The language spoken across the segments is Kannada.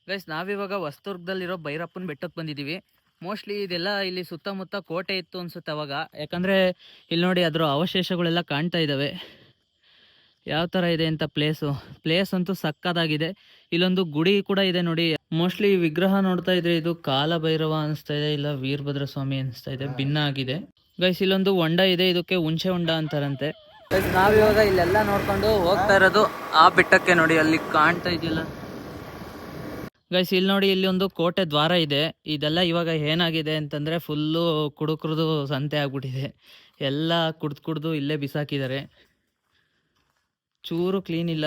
ಗೈಸ್ ನಾವಿವಾಗ ಹೊಸದುರ್ಗದಲ್ಲಿರೋ ಭೈರಪ್ಪನ ಬೆಟ್ಟಕ್ಕೆ ಬಂದಿದ್ದೀವಿ. ಮೋಸ್ಟ್ಲಿ ಇದೆಲ್ಲ ಇಲ್ಲಿ ಸುತ್ತಮುತ್ತ ಕೋಟೆ ಇತ್ತು ಅನ್ಸುತ್ತೆ ಅವಾಗ, ಯಾಕಂದರೆ ಇಲ್ಲಿ ನೋಡಿ ಅದರ ಅವಶೇಷಗಳೆಲ್ಲ ಕಾಣ್ತಾ ಇದ್ದಾವೆ. ಯಾವ ಥರ ಇದೆ ಅಂತ ಪ್ಲೇಸ್ ಅಂತೂ ಸಕ್ಕದಾಗಿದೆ. ಇಲ್ಲೊಂದು ಗುಡಿ ಕೂಡ ಇದೆ ನೋಡಿ. ಮೋಸ್ಟ್ಲಿ ವಿಗ್ರಹ ನೋಡ್ತಾ ಇದ್ರೆ ಇದು ಕಾಲಭೈರವ ಅನಿಸ್ತಾ ಇದೆ, ಇಲ್ಲ ವೀರಭದ್ರ ಸ್ವಾಮಿ ಅನಿಸ್ತಾ ಇದೆ, ಭಿನ್ನ ಆಗಿದೆ. ಗೈಸ್ ಇಲ್ಲೊಂದು ಹೊಂಡ ಇದೆ, ಇದಕ್ಕೆ ಹುಣಸೆ ಹೊಂಡ ಅಂತಾರಂತೆ. ನಾವಿವಾಗ ಇಲ್ಲೆಲ್ಲ ನೋಡ್ಕೊಂಡು ಹೋಗ್ತಾ ಇರೋದು ಆ ಬೆಟ್ಟಕ್ಕೆ ನೋಡಿ, ಅಲ್ಲಿ ಕಾಣ್ತಾ ಇದೆಯಲ್ಲ ಗೈಸ್. ಇಲ್ಲಿ ನೋಡಿ, ಇಲ್ಲಿ ಒಂದು ಕೋಟೆ ದ್ವಾರ ಇದೆ. ಇದೆಲ್ಲ ಇವಾಗ ಏನಾಗಿದೆ ಅಂತಂದರೆ ಫುಲ್ಲು ಕುಡುಕ್ರದು ಸಂತೆ ಆಗ್ಬಿಟ್ಟಿದೆ. ಎಲ್ಲ ಕುಡ್ದು ಇಲ್ಲೇ ಬಿಸಾಕಿದ್ದಾರೆ, ಚೂರು ಕ್ಲೀನ್ ಇಲ್ಲ.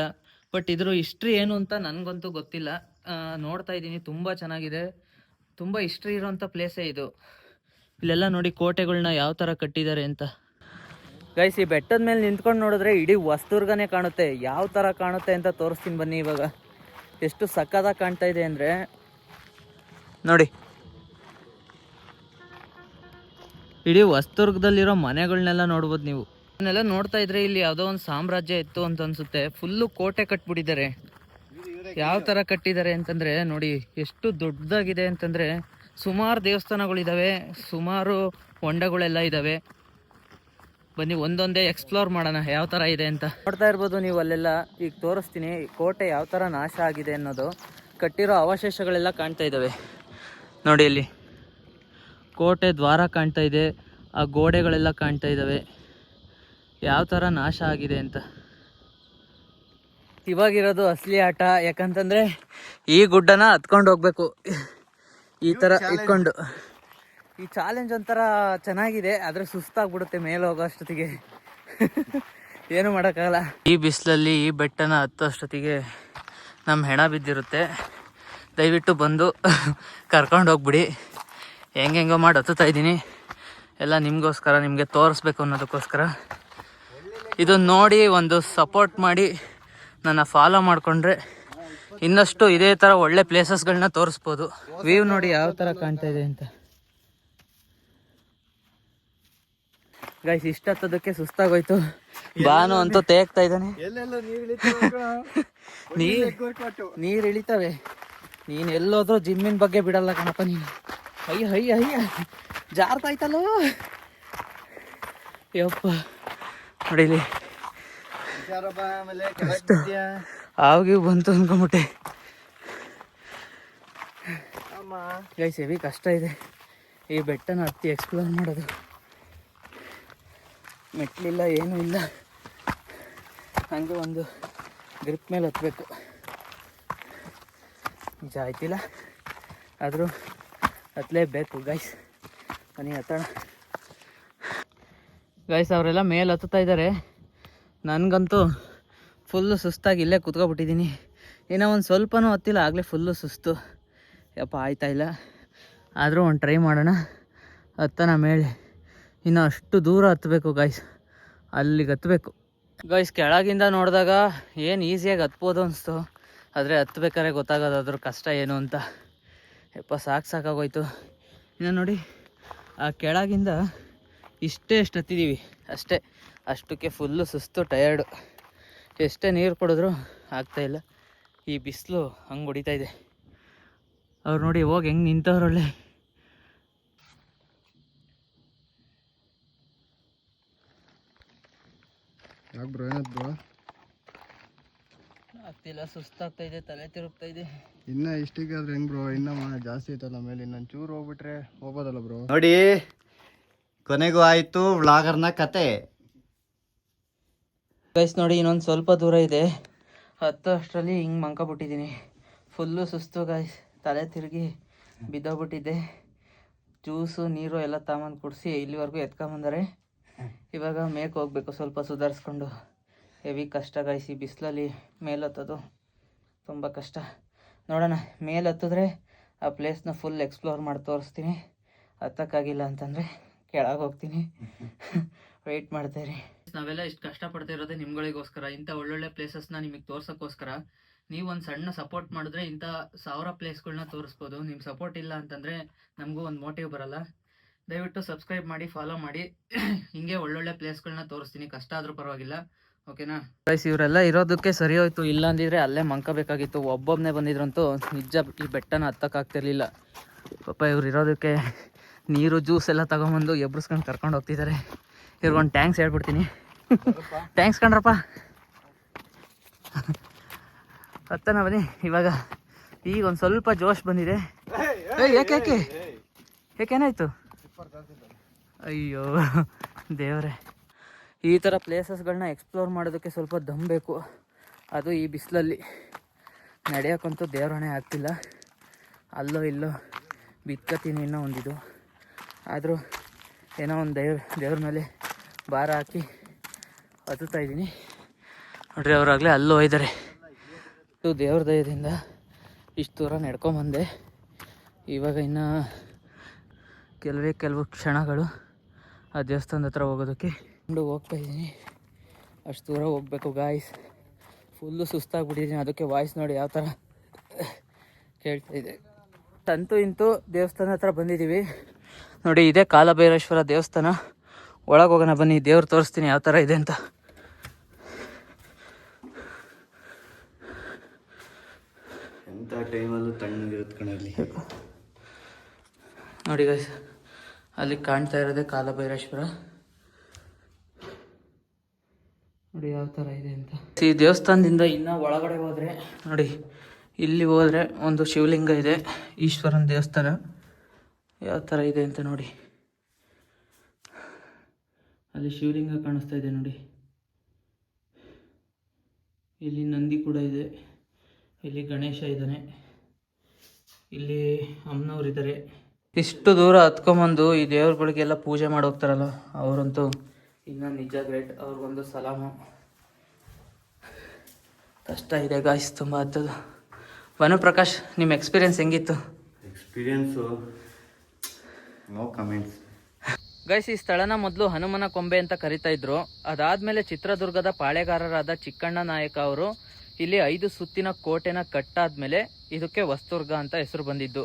ಬಟ್ ಇದ್ರ ಹಿಸ್ಟ್ರಿ ಏನು ಅಂತ ನನಗಂತೂ ಗೊತ್ತಿಲ್ಲ. ನೋಡ್ತಾ ಇದ್ದೀನಿ, ತುಂಬ ಚೆನ್ನಾಗಿದೆ, ತುಂಬ ಹಿಸ್ಟ್ರಿ ಇರೋಂಥ ಪ್ಲೇಸೇ ಇದು. ಇಲ್ಲೆಲ್ಲ ನೋಡಿ ಕೋಟೆಗಳನ್ನ ಯಾವ ಥರ ಕಟ್ಟಿದ್ದಾರೆ ಅಂತ. ಗೈಸ್ ಈ ಬೆಟ್ಟದ ಮೇಲೆ ನಿಂತ್ಕೊಂಡು ನೋಡಿದ್ರೆ ಇಡೀ ಹೊಸದುರ್ಗನೇ ಕಾಣುತ್ತೆ. ಯಾವ ಥರ ಕಾಣುತ್ತೆ ಅಂತ ತೋರಿಸ್ತೀನಿ ಬನ್ನಿ. ಇವಾಗ ಎಷ್ಟು ಸಕ್ಕದಾಗಿ ಕಾಣ್ತಾ ಇದೆ ಅಂದರೆ ನೋಡಿ, ಇಡೀ ಹೊಸದುರ್ಗದಲ್ಲಿರೋ ಮನೆಗಳನ್ನೆಲ್ಲ ನೋಡ್ಬೋದು ನೀವು. ಇದನ್ನೆಲ್ಲ ನೋಡ್ತಾ ಇದ್ರೆ ಇಲ್ಲಿ ಯಾವುದೋ ಒಂದು ಸಾಮ್ರಾಜ್ಯ ಇತ್ತು ಅಂತ ಅನ್ಸುತ್ತೆ. ಫುಲ್ಲು ಕೋಟೆ ಕಟ್ಬಿಟ್ಟಿದ್ದಾರೆ. ಯಾವ ಥರ ಕಟ್ಟಿದ್ದಾರೆ ಅಂತಂದರೆ ನೋಡಿ, ಎಷ್ಟು ದೊಡ್ಡದಾಗಿದೆ ಅಂತಂದರೆ ಸುಮಾರು ದೇವಸ್ಥಾನಗಳಿದ್ದಾವೆ, ಸುಮಾರು ಹೊಂಡಗಳೆಲ್ಲ ಇದ್ದಾವೆ. ಬನ್ನಿ ಒಂದೊಂದೇ ಎಕ್ಸ್ಪ್ಲೋರ್ ಮಾಡೋಣ ಯಾವ ಥರ ಇದೆ ಅಂತ. ನೋಡ್ತಾ ಇರ್ಬೋದು ನೀವು ಅಲ್ಲೆಲ್ಲ. ಈಗ ತೋರಿಸ್ತೀನಿ ಕೋಟೆ ಯಾವ ಥರ ನಾಶ ಆಗಿದೆ ಅನ್ನೋದು. ಕಟ್ಟಿರೋ ಅವಶೇಷಗಳೆಲ್ಲ ಕಾಣ್ತಾ ಇದ್ದಾವೆ ನೋಡಿ. ಇಲ್ಲಿ ಕೋಟೆ ದ್ವಾರ ಕಾಣ್ತಾ ಇದೆ, ಆ ಗೋಡೆಗಳೆಲ್ಲ ಕಾಣ್ತಾ ಇದ್ದಾವೆ, ಯಾವ ಥರ ನಾಶ ಆಗಿದೆ ಅಂತ. ಇವಾಗಿರೋದು ಅಸಲಿ ಆಟ. ಯಾಕಂತಂದರೆ ಈ ಗುಡ್ಡನ ಹತ್ಕೊಂಡು ಹೋಗ್ಬೇಕು, ಈ ಥರ ಇಟ್ಕೊಂಡು. ಈ ಚಾಲೆಂಜ್ ಒಂಥರ ಚೆನ್ನಾಗಿದೆ, ಆದರೆ ಸುಸ್ತಾಗ್ಬಿಡುತ್ತೆ ಮೇಲೆ ಹೋಗೋ ಅಷ್ಟೊತ್ತಿಗೆ. ಏನು ಮಾಡೋಕ್ಕಾಗಲ್ಲ. ಈ ಬಿಸಿಲಲ್ಲಿ ಈ ಬೆಟ್ಟನ ಹತ್ತೋಷ್ಟೊತ್ತಿಗೆ ನಮ್ಮ ಹೆಣ ಬಿದ್ದಿರುತ್ತೆ. ದಯವಿಟ್ಟು ಬಂದು ಕರ್ಕೊಂಡು ಹೋಗ್ಬಿಡಿ. ಹೆಂಗೆಂಗೋ ಮಾಡಿ ಹತ್ತುತ್ತಾ ಇದ್ದೀನಿ, ಎಲ್ಲ ನಿಮಗೋಸ್ಕರ, ನಿಮಗೆ ತೋರಿಸ್ಬೇಕು ಅನ್ನೋದಕ್ಕೋಸ್ಕರ. ಇದನ್ನು ನೋಡಿ ಒಂದು ಸಪೋರ್ಟ್ ಮಾಡಿ ನನ್ನ ಫಾಲೋ ಮಾಡಿಕೊಂಡ್ರೆ ಇನ್ನಷ್ಟು ಇದೇ ಥರ ಒಳ್ಳೆ ಪ್ಲೇಸಸ್ಗಳನ್ನ ತೋರಿಸ್ಬೋದು. ವ್ಯೂ ನೋಡಿ ಯಾವ ಥರ ಕಾಣ್ತಾ ಇದೆ ಅಂತ. ಗೈಸ್ ಇಷ್ಟತ್ತದಕ್ಕೆ ಸುಸ್ತಾಗೋಯ್ತು. ಬಾನು ಅಂತೂ ತೇಗ್ತಾ ಇದ್ದಾನೆ. ನೀರು ಇಳಿತವೆ. ನೀನು ಎಲ್ಲೋದ್ರೂ ಜಿಮ್ಮಿನ ಬಗ್ಗೆ ಬಿಡಲ್ಲ ಕಣಪ್ಪ ನೀನು. ಅಯ್ಯ ಜಾರ್ತಾಯ್ತಲ್ಲೋ ಯಪ್ಪ. ನೋಡಿಲಿ ಆವಾಗಿಯೂ ಬಂತು ಅನ್ಕೊಂಬಿಟ್ಟೆ. ಗೈಸ್ ಹೆವಿ ಕಷ್ಟ ಇದೆ ಈ ಬೆಟ್ಟನ ಹತ್ತಿ ಎಕ್ಸ್ಪ್ಲೋರ್ ಮಾಡೋದು. ಮೆಟ್ಲಿಲ್ಲ, ಏನೂ ಇಲ್ಲ, ಹಂಗೆ ಒಂದು ಗ್ರಿಪ್ ಮೇಲೆ ಹತ್ತಬೇಕು. ನಿಜ ಆಯ್ತಿಲ್ಲ, ಆದರೂ ಹತ್ತಲೇಬೇಕು ಗೈಸ್. ಬನ್ನಿ ಹತ್ತೋಣ. ಗೈಸ್ ಅವರೆಲ್ಲ ಮೇಲೆ ಹತ್ತುತ್ತಾ ಇದ್ದಾರೆ. ನನಗಂತೂ ಫುಲ್ಲು ಸುಸ್ತಾಗಿ ಇಲ್ಲೇ ಕೂತ್ಕೊಬಿಟ್ಟಿದ್ದೀನಿ. ಇನ್ನೂ ಒಂದು ಸ್ವಲ್ಪನೂ ಹತ್ತಿಲ್ಲ, ಆಗಲೇ ಫುಲ್ಲು ಸುಸ್ತು. ಯಪ್ಪ ಆಯ್ತಾಯಿಲ್ಲ, ಆದರೂ ಒಂದು ಟ್ರೈ ಮಾಡೋಣ. ಹತ್ತೋಣ ಮೇಲೆ. ಇನ್ನು ಅಷ್ಟು ದೂರ ಹತ್ತಬೇಕು ಗೈಸ್, ಅಲ್ಲಿಗೆ ಹತ್ತಬೇಕು. ಗೈಸ್ ಕೆಳಗಿಂದ ನೋಡಿದಾಗ ಏನು ಈಸಿಯಾಗಿ ಹತ್ಬೋದು ಅನಿಸ್ತು, ಆದರೆ ಹತ್ಬೇಕಾದ್ರೆ ಗೊತ್ತಾಗೋದು ಅದ್ರ ಕಷ್ಟ ಏನು ಅಂತ. ಯಪ್ಪ ಸಾಕಾಗೋಯ್ತು. ಇನ್ನು ನೋಡಿ ಆ ಕೆಳಗಿಂದ ಎಷ್ಟು ಹತ್ತಿದ್ದೀವಿ ಅಷ್ಟೇ. ಅಷ್ಟಕ್ಕೆ ಫುಲ್ಲು ಸುಸ್ತು, ಟಯರ್ಡು. ಎಷ್ಟೇ ನೀರು ಕುಡಿದ್ರೂ ಆಗ್ತಾಯಿಲ್ಲ. ಈ ಬಿಸಿಲು ಹಂಗೆ ಹೊಡಿತಾ ಇದೆ. ಅವ್ರು ನೋಡಿ ಹೋಗಿ ಹೆಂಗೆ ನಿಂತವ್ರೊಳ್ಳೆ. ಆಗ್ತಿಲ್ಲ, ಸುಸ್ತಾಗ್ತಾ ಇದೆ, ತಲೆ ತಿರುಗ್ತಾ ಇದೆ. ಇನ್ನ ಇಷ್ಟಿಗೆ ಆದ್ರೆ ಹೆಂಗ್ ಬ್ರೋ? ಇನ್ನ ಜಾಸ್ತಿ ಐತಲ್ಲ ಮೇಲೆ. ಇನ್ನೊಂದು ಚೂರು ಹೋಗ್ಬಿಟ್ರೆ ಹೋಗೋದಲ್ಲ ಬ್ರೋ. ನೋಡಿ ಕೊನೆಗೂ ಆಯ್ತು ವ್ಲಾಗರ್ನ ಕತೆ. ಗೈಸ್ ನೋಡಿ ಇನ್ನೊಂದು ಸ್ವಲ್ಪ ದೂರ ಇದೆ. ಹತ್ತು ಅಷ್ಟರಲ್ಲಿ ಹಿಂಗೆ ಮಂಕೊಬಿಟ್ಟಿದ್ದೀನಿ. ಫುಲ್ಲು ಸುಸ್ತು ಗೈಸ್, ತಲೆ ತಿರುಗಿ ಬಿದ್ದೋಗ್ಬಿಟ್ಟಿದ್ದೆ. ಜ್ಯೂಸು ನೀರು ಎಲ್ಲ ತಗೊಂಡು ಕುಡಿಸಿ ಇಲ್ಲಿವರೆಗೂ ಎತ್ಕೊಂಬಂದರೆ. ಇವಾಗ ಮೇಕ್ಕೆ ಹೋಗ್ಬೇಕು ಸ್ವಲ್ಪ ಸುಧಾರಿಸ್ಕೊಂಡು. ಹೆವಿ ಕಷ್ಟ ಗೈಸ್ ಈ ಬಿಸಿಲಲ್ಲಿ ಮೇಲೆ ಹತ್ತೋದು ತುಂಬ ಕಷ್ಟ. ನೋಡೋಣ, ಮೇಲೆ ಹತ್ತಿದ್ರೆ ಆ ಪ್ಲೇಸ್ನ ಫುಲ್ ಎಕ್ಸ್ಪ್ಲೋರ್ ಮಾಡಿ ತೋರಿಸ್ತೀನಿ. ಹತ್ತಕ್ಕಾಗಿಲ್ಲ ಅಂತಂದರೆ ಕೆಳಗೆ ಹೋಗ್ತೀನಿ. ವೆಯ್ಟ್ ಮಾಡ್ತಾಯಿರಿ. ನಾವೆಲ್ಲ ಇಷ್ಟು ಕಷ್ಟಪಡ್ತಿರೋದೇ ನಿಮ್ಗಳಿಗೋಸ್ಕರ. ಇಂಥ ಒಳ್ಳೊಳ್ಳೆ ಪ್ಲೇಸಸ್ನ ನಿಮಗೆ ತೋರ್ಸೋಕ್ಕೋಸ್ಕರ. ನೀವು ಒಂದು ಸಣ್ಣ ಸಪೋರ್ಟ್ ಮಾಡಿದ್ರೆ ಇಂಥ 1000 ಪ್ಲೇಸ್ಗಳನ್ನ ತೋರಿಸ್ಬೋದು. ನಿಮ್ಮ ಸಪೋರ್ಟ್ ಇಲ್ಲ ಅಂತಂದರೆ ನಮಗೂ ಒಂದು ಮೋಟಿವ್ ಬರಲ್ಲ. ದಯವಿಟ್ಟು ಸಬ್ಸ್ಕ್ರೈಬ್ ಮಾಡಿ, ಫಾಲೋ ಮಾಡಿ. ಹಿಂಗೆ ಒಳ್ಳೊಳ್ಳೆ ಪ್ಲೇಸ್ಗಳನ್ನ ತೋರಿಸ್ತೀನಿ, ಕಷ್ಟ ಆದರೂ ಪರವಾಗಿಲ್ಲ. ಓಕೆನಾ ಗೈಸ್, ಇವರೆಲ್ಲ ಇರೋದಕ್ಕೆ ಸರಿ ಹೋಯ್ತು, ಇಲ್ಲ ಅಂದಿದ್ರೆ ಅಲ್ಲೇ ಮಂಕಬೇಕಾಗಿತ್ತು. ಒಬ್ಬೊಬ್ಬನೇ ಬಂದಿದ್ರಂತೂ ನಿಜ ಈ ಬೆಟ್ಟನ ಹತ್ತಕ್ಕಾಗ್ತಿರ್ಲಿಲ್ಲ. ಪಾಪ ಇವ್ರು ಇರೋದಕ್ಕೆ ನೀರು ಜ್ಯೂಸ್ ಎಲ್ಲ ತೊಗೊಂಬಂದು ಎಬ್ರಿಸ್ಕೊಂಡು ಕರ್ಕೊಂಡು ಹೋಗ್ತಿದ್ದಾರೆ. ಇವ್ರಿಗೊಂದು ಟ್ಯಾಂಕ್ಸ್ ಹೇಳ್ಬಿಡ್ತೀನಿ. ಟ್ಯಾಂಕ್ಸ್ ಕಣ್ರಪ್ಪ. ಹತ್ತನ ಬನ್ನಿ. ಇವಾಗ ಈಗ ಒಂದು ಸ್ವಲ್ಪ ಜೋಶ್ ಬಂದಿದೆ. ಯಾಕೆ ಏನಾಯ್ತು? ಅಯ್ಯೋ ದೇವರೇ, ಈ ಥರ ಪ್ಲೇಸಸ್ಗಳನ್ನ ಎಕ್ಸ್ಪ್ಲೋರ್ ಮಾಡೋದಕ್ಕೆ ಸ್ವಲ್ಪ ದಮ್ ಬೇಕು. ಅದು ಈ ಬಿಸಿಲಲ್ಲಿ ನಡೆಯೋಕ್ಕಂತೂ ದೇವರಣೆ ಆಗ್ತಿಲ್ಲ. ಅಲ್ಲೋ ಇಲ್ಲೋ ಬಿತ್ಕತೀನಿ ಇನ್ನೂ ಒಂದಿದು. ಆದರೂ ಏನೋ ಒಂದು ದೇವ್ರ ಮೇಲೆ ಭಾರ ಹಾಕಿ ಹತ್ತುತ್ತಾ ಇದ್ದೀನಿ. ನೋಡ್ರಿ, ಅವರಾಗಲೇ ಅಲ್ಲೋ ಇದ್ದಾರೆ. ಇದು ದೇವ್ರ ದಯದಿಂದ ಇಷ್ಟು ದೂರ ನಡ್ಕೊಂಬಂದೆ. ಇವಾಗ ಇನ್ನು ಕೆಲವು ಕ್ಷಣಗಳು ಆ ದೇವಸ್ಥಾನದ ಹತ್ರ ಹೋಗೋದಕ್ಕೆ ಹೋಗ್ತಾ ಇದ್ದೀನಿ. ಅಷ್ಟು ದೂರ ಹೋಗ್ಬೇಕು ಗಾಯ್ಸ್. ಫುಲ್ಲು ಸುಸ್ತಾಗ್ಬಿಟ್ಟಿದ್ದೀನಿ. ಅದಕ್ಕೆ ವಾಯ್ಸ್ ನೋಡಿ ಯಾವ ಥರ ಕೇಳ್ತಾ ಇದೆ. ಅಂತೂ ಇಂತೂ ದೇವಸ್ಥಾನ ಹತ್ರ ಬಂದಿದ್ದೀವಿ. ನೋಡಿ, ಇದೇ ಕಾಲಭೈರೇಶ್ವರ ದೇವಸ್ಥಾನ. ಒಳಗೆ ಹೋಗೋಣ ಬನ್ನಿ, ದೇವ್ರು ತೋರಿಸ್ತೀನಿ ಯಾವ ಥರ ಇದೆ ಅಂತ. ಎಂಥ ಟೈಮಲ್ಲೂ ತಣ್ಣಗಿರುತ್ತೆ ಕಣಲ್ಲಿ. ನೋಡಿ ಗೈಸ್, ಅಲ್ಲಿ ಕಾಣ್ತಾ ಇರೋದೇ ಕಾಲಭೈರೇಶ್ವರ. ನೋಡಿ ಯಾವ ಥರ ಇದೆ ಅಂತ. ಈ ದೇವಸ್ಥಾನದಿಂದ ಇನ್ನೂ ಒಳಗಡೆ ಹೋದರೆ ನೋಡಿ, ಇಲ್ಲಿ ಹೋದರೆ ಒಂದು ಶಿವಲಿಂಗ ಇದೆ, ಈಶ್ವರನ ದೇವಸ್ಥಾನ. ಯಾವ ಥರ ಇದೆ ಅಂತ ನೋಡಿ. ಅಲ್ಲಿ ಶಿವಲಿಂಗ ಕಾಣಿಸ್ತಾ ಇದೆ ನೋಡಿ. ಇಲ್ಲಿ ನಂದಿ ಕೂಡ ಇದೆ. ಇಲ್ಲಿ ಗಣೇಶ ಇದ್ದಾನೆ. ಇಲ್ಲಿ ಅಮ್ಮನವ್ರಿದ್ದಾರೆ. ಇಷ್ಟು ದೂರ ಹತ್ಕೊಂಬಂದು ಈ ದೇವ್ರುಗಳಿಗೆಲ್ಲ ಪೂಜೆ ಮಾಡಿ ಹೋಗ್ತಾರಲ್ಲ, ಅವರಂತೂ ಇನ್ನೂ ನಿಜ ಗ್ರೇಟ್. ಅವ್ರಿಗೊಂದು ಸಲಾಮು. ಕಷ್ಟ ಇದೆ ಗಾಯ್ಸ್ ತುಂಬ ಹತ್ತದು. ಭಾನುಪ್ರಕಾಶ್, ನಿಮ್ಮ ಎಕ್ಸ್ಪೀರಿಯನ್ಸ್ ಹೆಂಗಿತ್ತು? Experience no comments. ಗೈಸ್, ಈ ಸ್ಥಳನ ಮೊದಲು ಹನುಮನ ಕೊಂಬೆ ಅಂತ ಕರಿತಾ ಇದ್ರು. ಅದಾದಮೇಲೆ ಚಿತ್ರದುರ್ಗದ ಪಾಳೆಗಾರರಾದ ಚಿಕ್ಕಣ್ಣ ನಾಯಕ ಅವರು ಇಲ್ಲಿ 5 ಸುತ್ತಿನ ಕೋಟೆನ ಕಟ್ಟಾದ್ಮೇಲೆ ಇದಕ್ಕೆ ಹೊಸದುರ್ಗ ಅಂತ ಹೆಸರು ಬಂದಿದ್ದು.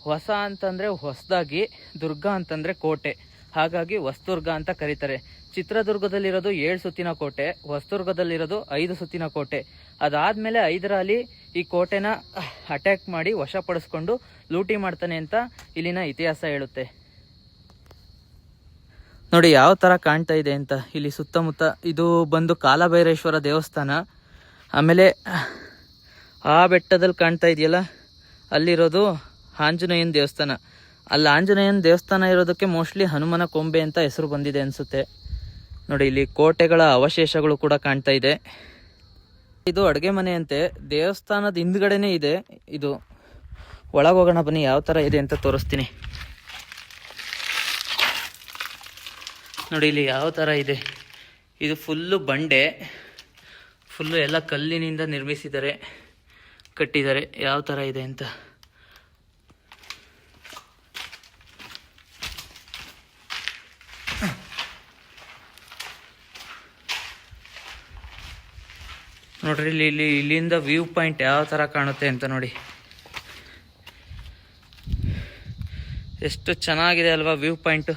ಹೊಸ ಅಂತಂದರೆ ಹೊಸದಾಗಿ, ದುರ್ಗ ಅಂತಂದರೆ ಕೋಟೆ, ಹಾಗಾಗಿ ಹೊಸದುರ್ಗ ಅಂತ ಕರೀತಾರೆ. ಚಿತ್ರದುರ್ಗದಲ್ಲಿರೋದು 7 ಸುತ್ತಿನ ಕೋಟೆ, ಹೊಸದುರ್ಗದಲ್ಲಿರೋದು 5 ಸುತ್ತಿನ ಕೋಟೆ. ಅದಾದಮೇಲೆ ಹೈದರಾಲಿ ಈ ಕೋಟೆನ ಅಟ್ಯಾಕ್ ಮಾಡಿ ವಶಪಡಿಸ್ಕೊಂಡು ಲೂಟಿ ಮಾಡ್ತಾನೆ ಅಂತ ಇಲ್ಲಿನ ಇತಿಹಾಸ ಹೇಳುತ್ತೆ. ನೋಡಿ ಯಾವ ಥರ ಕಾಣ್ತಾ ಇದೆ ಅಂತ. ಇಲ್ಲಿ ಸುತ್ತಮುತ್ತ ಇದು ಬಂದು ಕಾಲಭೈರೇಶ್ವರ ದೇವಸ್ಥಾನ. ಆಮೇಲೆ ಆ ಬೆಟ್ಟದಲ್ಲಿ ಕಾಣ್ತಾ ಇದೆಯಲ್ಲ, ಅಲ್ಲಿರೋದು ಆಂಜನೇಯನ ದೇವಸ್ಥಾನ. ಅಲ್ಲಿ ಆಂಜನೇಯನ ದೇವಸ್ಥಾನ ಇರೋದಕ್ಕೆ ಮೋಸ್ಟ್ಲಿ ಹನುಮನ ಕೊಂಬೆ ಅಂತ ಹೆಸರು ಬಂದಿದೆ ಅನಿಸುತ್ತೆ. ನೋಡಿ, ಇಲ್ಲಿ ಕೋಟೆಗಳ ಅವಶೇಷಗಳು ಕೂಡ ಕಾಣ್ತಾ ಇದೆ. ಇದು ಅಡುಗೆ ಮನೆ ಅಂತೆ. ದೇವಸ್ಥಾನದ ಹಿಂದ್ಗಡೆನೇ ಇದೆ ಇದು. ಒಳಗೋಗೋಣ ಬನ್ನಿ, ಯಾವ ಥರ ಇದೆ ಅಂತ ತೋರಿಸ್ತೀನಿ. ನೋಡಿ ಇಲ್ಲಿ ಯಾವ ಥರ ಇದೆ. ಇದು ಫುಲ್ಲು ಬಂಡೆ, ಫುಲ್ಲು ಎಲ್ಲ ಕಲ್ಲಿನಿಂದ ನಿರ್ಮಿಸಿದ್ದಾರೆ, ಕಟ್ಟಿದ್ದಾರೆ. ಯಾವ ಥರ ಇದೆ ಅಂತ ನೋಡ್ರಿ. ಇಲ್ಲಿಂದ ವ್ಯೂ ಪಾಯಿಂಟ್ ಯಾವ ಥರ ಕಾಣುತ್ತೆ ಅಂತ ನೋಡಿ. ಎಷ್ಟು ಚೆನ್ನಾಗಿದೆ ಅಲ್ವಾ ವ್ಯೂ ಪಾಯಿಂಟು.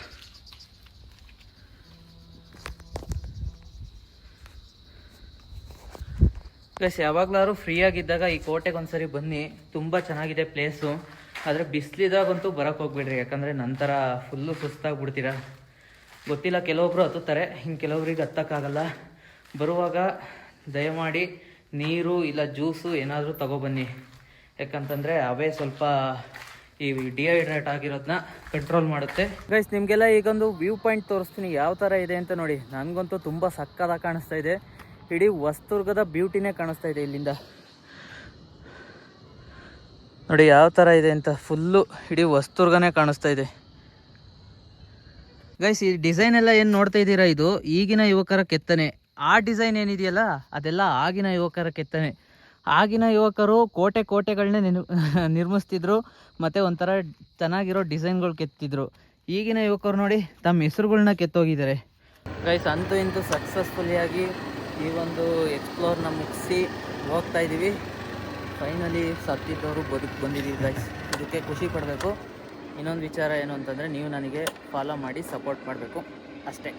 ಪ್ಲಸ್ ಯಾವಾಗಲಾದ್ರು ಫ್ರೀ ಆಗಿದ್ದಾಗ ಈ ಕೋಟೆಗೆ ಒಂದ್ಸರಿ ಬನ್ನಿ, ತುಂಬ ಚೆನ್ನಾಗಿದೆ ಪ್ಲೇಸು. ಆದರೆ ಬಿಸಿಲಿದಾಗಂತೂ ಬರೋಕ್ಕೆ ಹೋಗ್ಬಿಡ್ರಿ, ಯಾಕಂದರೆ ನಂತರ ಫುಲ್ಲು ಸುಸ್ತಾಗ್ಬಿಡ್ತೀರ. ಗೊತ್ತಿಲ್ಲ, ಕೆಲವೊಬ್ರು ಹತ್ತುತ್ತಾರೆ, ಇನ್ನು ಕೆಲವರಿಗೆ ಹತ್ತಕ್ಕಾಗಲ್ಲ. ಬರುವಾಗ ದಯಮಾಡಿ ನೀರು ಇಲ್ಲ ಜ್ಯೂಸು ಏನಾದರೂ ತಗೊಬನ್ನಿ, ಯಾಕಂತಂದರೆ ಅವೇ ಸ್ವಲ್ಪ ಈ ಡಿಹೈಡ್ರೇಟ್ ಆಗಿರೋದನ್ನ ಕಂಟ್ರೋಲ್ ಮಾಡುತ್ತೆ. ಗೈಸ್, ನಿಮಗೆಲ್ಲ ಈಗೊಂದು ವ್ಯೂ ಪಾಯಿಂಟ್ ತೋರಿಸ್ತೀನಿ ಯಾವ ಥರ ಇದೆ ಅಂತ ನೋಡಿ. ನನಗಂತೂ ತುಂಬ ಸಕ್ಕತ್ತಾಗಿ ಕಾಣಿಸ್ತಾ ಇದೆ. ಇಡೀ ಹೊಸದುರ್ಗದ ಬ್ಯೂಟಿನೇ ಕಾಣಿಸ್ತಾ ಇದೆ ಇಲ್ಲಿಂದ. ನೋಡಿ ಯಾವ ಥರ ಇದೆ ಅಂತ. ಫುಲ್ಲು ಇಡೀ ಹೊಸದುರ್ಗನೇ ಕಾಣಿಸ್ತಾ ಇದೆ. ಗೈಸ್, ಈ ಡಿಸೈನ್ ಎಲ್ಲ ಏನು ನೋಡ್ತಾ ಇದ್ದೀರಾ, ಇದು ಈಗಿನ ಯುವಕರ ಕೆತ್ತನೆ. ಆ ಡಿಸೈನ್ ಏನಿದೆಯಲ್ಲ ಅದೆಲ್ಲ ಆಗಿನ ಯುವಕರ ಕೆತ್ತನೆ. ಆಗಿನ ಯುವಕರು ಕೋಟೆಗಳನ್ನೇ ನಿರ್ಮಿಸ್ತಿದ್ರು, ಮತ್ತು ಒಂಥರ ಚೆನ್ನಾಗಿರೋ ಡಿಸೈನ್ಗಳು ಕೆತ್ತಿದ್ರು. ಈಗಿನ ಯುವಕರು ನೋಡಿ ತಮ್ಮ ಹೆಸರುಗಳನ್ನ ಕೆತ್ತೋಗಿದ್ದಾರೆ. ಗೈಸ್, ಅಂತೂ ಇಂತೂ ಸಕ್ಸಸ್ಫುಲಿಯಾಗಿ ಈ ಒಂದು ಎಕ್ಸ್ಪ್ಲೋರ್ನ ಮುಗಿಸಿ ಹೋಗ್ತಾ ಇದ್ದೀವಿ. ಫೈನಲಿ ಸತ್ತಿದ್ದವರು ಬಂದಿದ್ದೀವಿ ಗೈಸ್. ಇದಕ್ಕೆ ಖುಷಿ ಪಡಬೇಕು. ಇನ್ನೊಂದು ವಿಚಾರ ಏನು ಅಂತಂದರೆ, ನೀವು ನನಗೆ ಫಾಲೋ ಮಾಡಿ ಸಪೋರ್ಟ್ ಮಾಡಬೇಕು ಅಷ್ಟೇ.